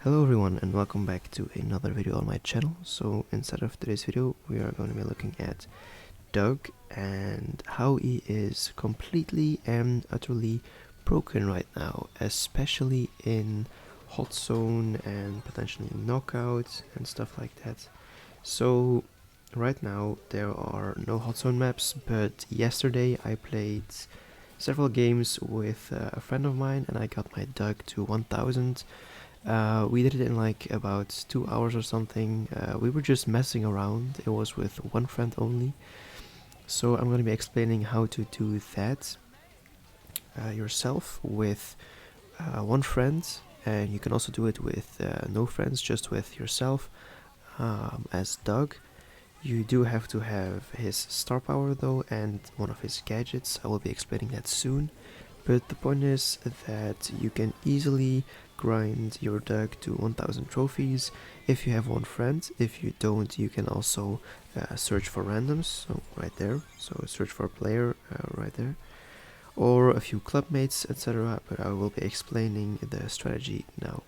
Hello everyone and welcome back to another video on my channel. So inside of today's video we are going to be looking at Doug and how he is completely and utterly broken right now, especially in hot zone and potentially knockout and stuff like that. So right now there are no hot zone maps, but yesterday I played several games with a friend of mine and I got my Doug to 1000. We did it in like about 2 hours or something. We were just messing around. It was with one friend only. So I'm going to be explaining how to do that yourself with one friend. And you can also do it with no friends, just with yourself as Doug. You do have to have his star power though and one of his gadgets. I will be explaining that soon. But the point is that you can easily grind your Doug to 1000 trophies if you have one friend. If you don't, you can also search for randoms, so right there. So search for a player right there, or a few clubmates, etc. But I will be explaining the strategy now.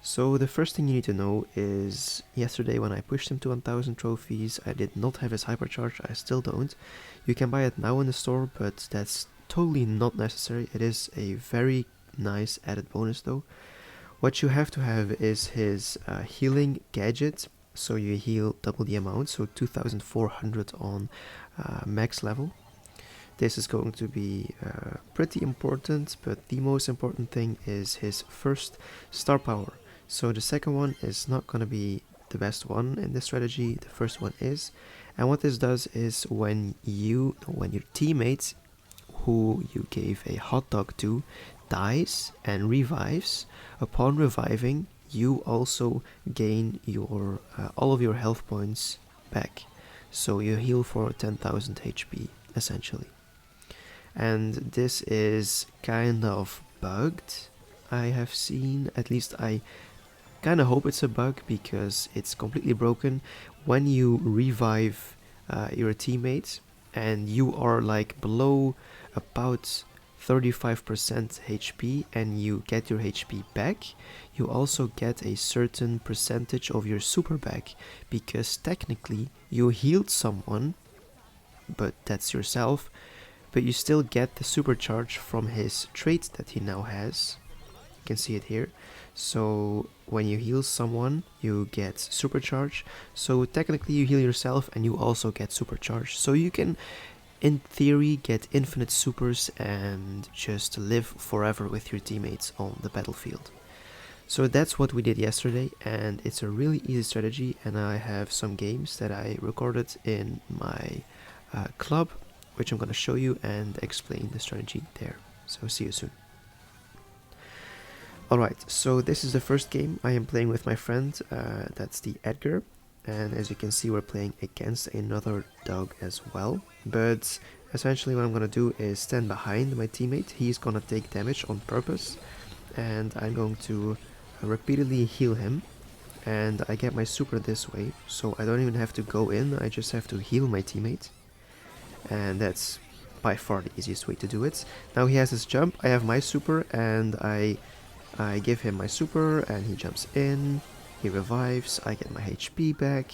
So the first thing you need to know is, yesterday when I pushed him to 1000 trophies, I did not have his hypercharge. I still don't. You can buy it now in the store, but that's totally not necessary. It is a very nice added bonus though. What you have to have is his healing gadget, so you heal double the amount, so 2400 on max level. This is going to be pretty important, but the most important thing is his first star power. So the second one is not going to be the best one in this strategy, the first one is. And what this does is when your teammate who you gave a hot dog to dies and revives, upon reviving you also gain your all of your health points back. So you heal for 10,000 HP essentially. And this is kind of bugged, I have seen. At least I kind of hope it's a bug, because it's completely broken. When you revive your teammates and you are like below about 35% HP and you get your HP back, you also get a certain percentage of your super back, because technically you healed someone, but that's yourself, but you still get the supercharge from his trait that he now has. You can see it here. So when you heal someone, you get supercharge. So technically you heal yourself and you also get supercharge. So you can, in theory, get infinite supers and just live forever with your teammates on the battlefield. So that's what we did yesterday, and it's a really easy strategy, and I have some games that I recorded in my club, which I'm going to show you and explain the strategy there. So see you soon. Alright, so this is the first game I am playing with my friend, that's the Edgar, and as you can see we're playing against another dog as well. But essentially what I'm gonna do is stand behind my teammate. He's gonna take damage on purpose, and I'm going to repeatedly heal him, and I get my super this way, so I don't even have to go in, I just have to heal my teammate, and that's by far the easiest way to do it. Now he has his jump, I have my super, and I give him my super and he jumps in, he revives, I get my HP back,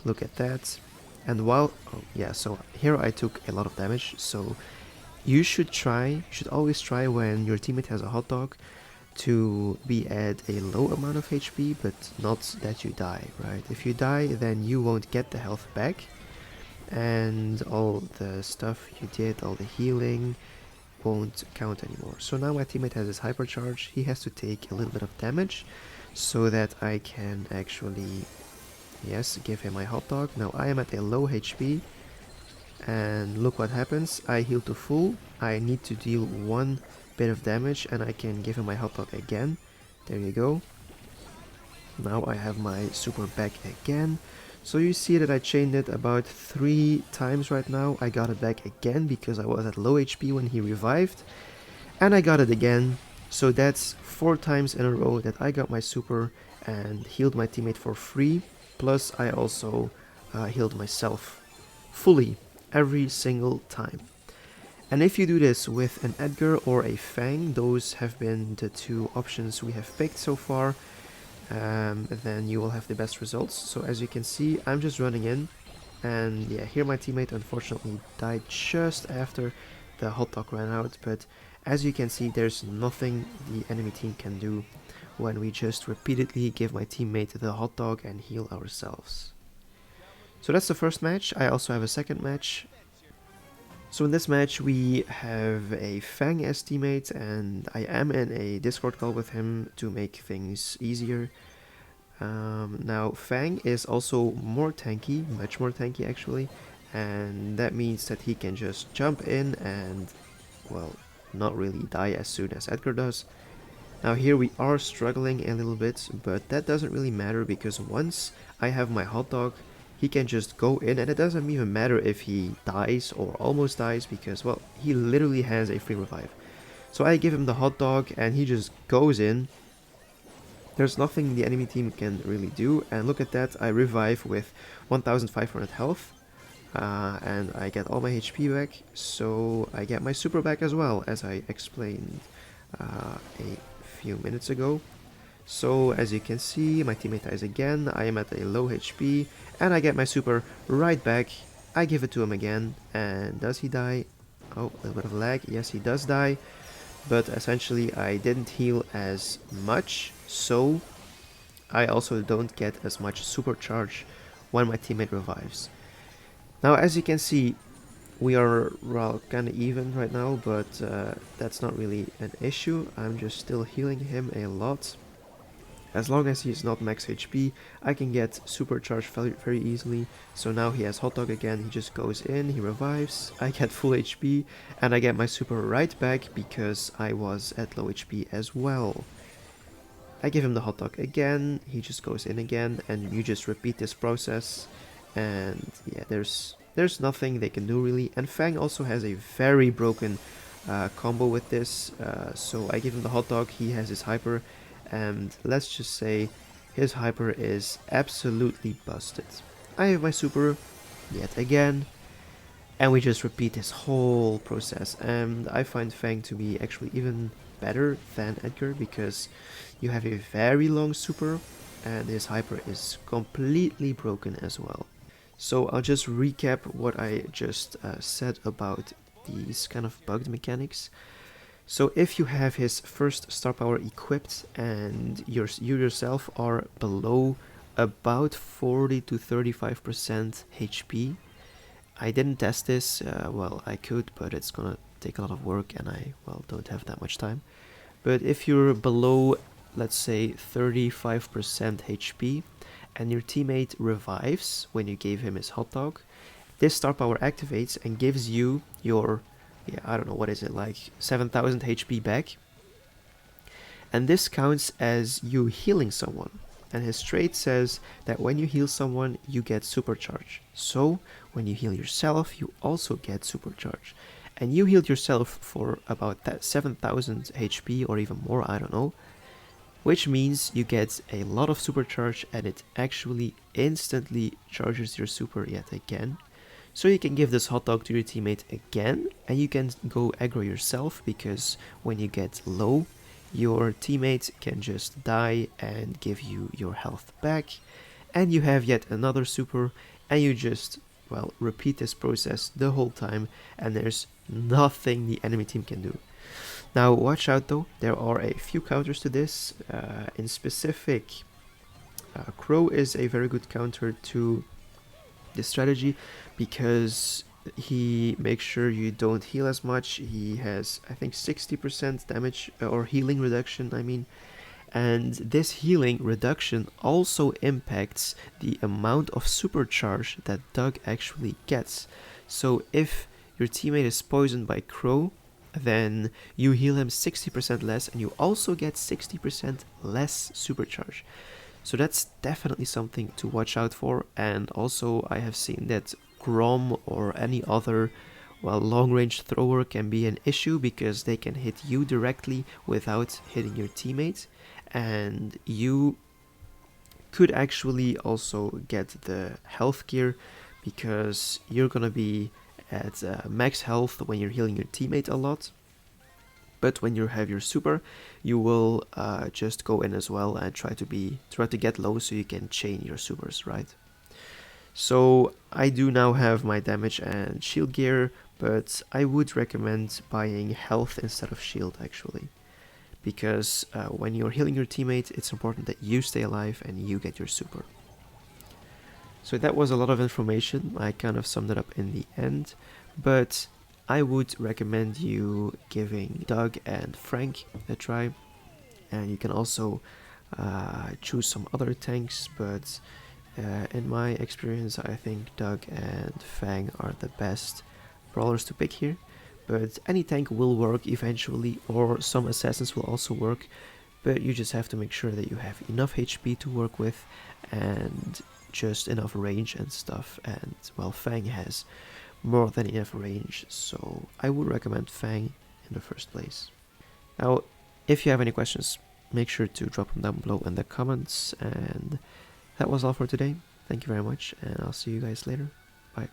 look at that. And while, so here I took a lot of damage, so you should always try when your teammate has a hot dog to be at a low amount of HP, but not that you die, right? If you die, then you won't get the health back, and all the stuff you did, all the healing, won't count anymore. So now my teammate has his hypercharge. He has to take a little bit of damage so that I can actually, yes, give him my hot dog. Now I am at a low HP, and look what happens. I heal to full. I need to deal one bit of damage and I can give him my hot dog again. There you go. Now I have my super back again. So you see that I chained it about 3 times right now. I got it back again because I was at low HP when he revived. And I got it again. So that's 4 times in a row that I got my super and healed my teammate for free. Plus I also healed myself fully every single time. And if you do this with an Edgar or a Fang, those have been the two options we have picked so far, then you will have the best results. So as you can see, I'm just running in, and yeah, here my teammate unfortunately died just after the hot dog ran out, but as you can see, there's nothing the enemy team can do when we just repeatedly give my teammate the hot dog and heal ourselves. So that's the first match. I also have a second match. So in this match we have a Fang as teammate, and I am in a Discord call with him to make things easier. Now Fang is also more tanky, much more tanky actually, and that means that he can just jump in and, well, not really die as soon as Edgar does. Now here we are struggling a little bit, but that doesn't really matter because once I have my hot dog, he can just go in, and it doesn't even matter if he dies or almost dies because, well, he literally has a free revive. So I give him the hot dog and he just goes in. There's nothing the enemy team can really do, and look at that, I revive with 1500 health. And I get all my HP back, so I get my super back as well, as I explained a few minutes ago. So as you can see, my teammate dies again, I am at a low HP, and I get my super right back. I give it to him again, and does he die? Oh, a little bit of lag. Yes, he does die, but essentially I didn't heal as much, so I also don't get as much supercharge when my teammate revives. Now as you can see, we are, well, kind of even right now, but that's not really an issue. I'm just still healing him a lot. As long as he's not max HP, I can get supercharged very easily. So now he has hot dog again, he just goes in, he revives, I get full HP, and I get my super right back because I was at low HP as well. I give him the hot dog again, he just goes in again, and you just repeat this process. And yeah, there's nothing they can do really. And Fang also has a very broken combo with this. So I give him the hot dog, he has his hyper, and let's just say his hyper is absolutely busted. I have my super yet again, and we just repeat this whole process. And I find Fang to be actually even better than Edgar because you have a very long super and his hyper is completely broken as well. So I'll just recap what I just said about these kind of bugged mechanics. So if you have his first star power equipped and you yourself are below about 40 to 35% HP, I didn't test this, well I could, but it's gonna take a lot of work and I, well, don't have that much time. But if you're below, let's say 35% HP, and your teammate revives when you gave him his hot dog, this star power activates and gives you your, yeah, I don't know, what is it, like 7000 HP back. And this counts as you healing someone. And his trait says that when you heal someone, you get supercharge. So when you heal yourself, you also get supercharge. And you healed yourself for about that 7000 HP or even more, I don't know. Which means you get a lot of supercharge and it actually instantly charges your super yet again. So you can give this hot dog to your teammate again, and you can go aggro yourself because when you get low, your teammate can just die and give you your health back, and you have yet another super, and you just, well, repeat this process the whole time, and there's nothing the enemy team can do. Now watch out though, there are a few counters to this. In specific, Crow is a very good counter to this strategy because he makes sure you don't heal as much. He has, I think, 60% damage or healing reduction, I mean. And this healing reduction also impacts the amount of supercharge that Doug actually gets. So if your teammate is poisoned by Crow, then you heal him 60% less and you also get 60% less supercharge. So that's definitely something to watch out for. And also I have seen that Grom or any other, well, long-range thrower can be an issue because they can hit you directly without hitting your teammate, and you could actually also get the health gear because you're gonna be at max health when you're healing your teammate a lot. But when you have your super, you will just go in as well and try to get low so you can chain your supers, right? So I do now have my damage and shield gear, but I would recommend buying health instead of shield actually. Because when you're healing your teammate, it's important that you stay alive and you get your super. So that was a lot of information. I kind of summed it up in the end, but I would recommend you giving Doug and Frank a try, and you can also choose some other tanks, but in my experience I think Doug and Fang are the best brawlers to pick here. But any tank will work eventually, or some assassins will also work, but you just have to make sure that you have enough HP to work with and just enough range and stuff. And well, Fang has more than enough range, so I would recommend Fang in the first place. Now, if you have any questions, make sure to drop them down below in the comments. And that was all for today. Thank you very much, and I'll see you guys later. Bye.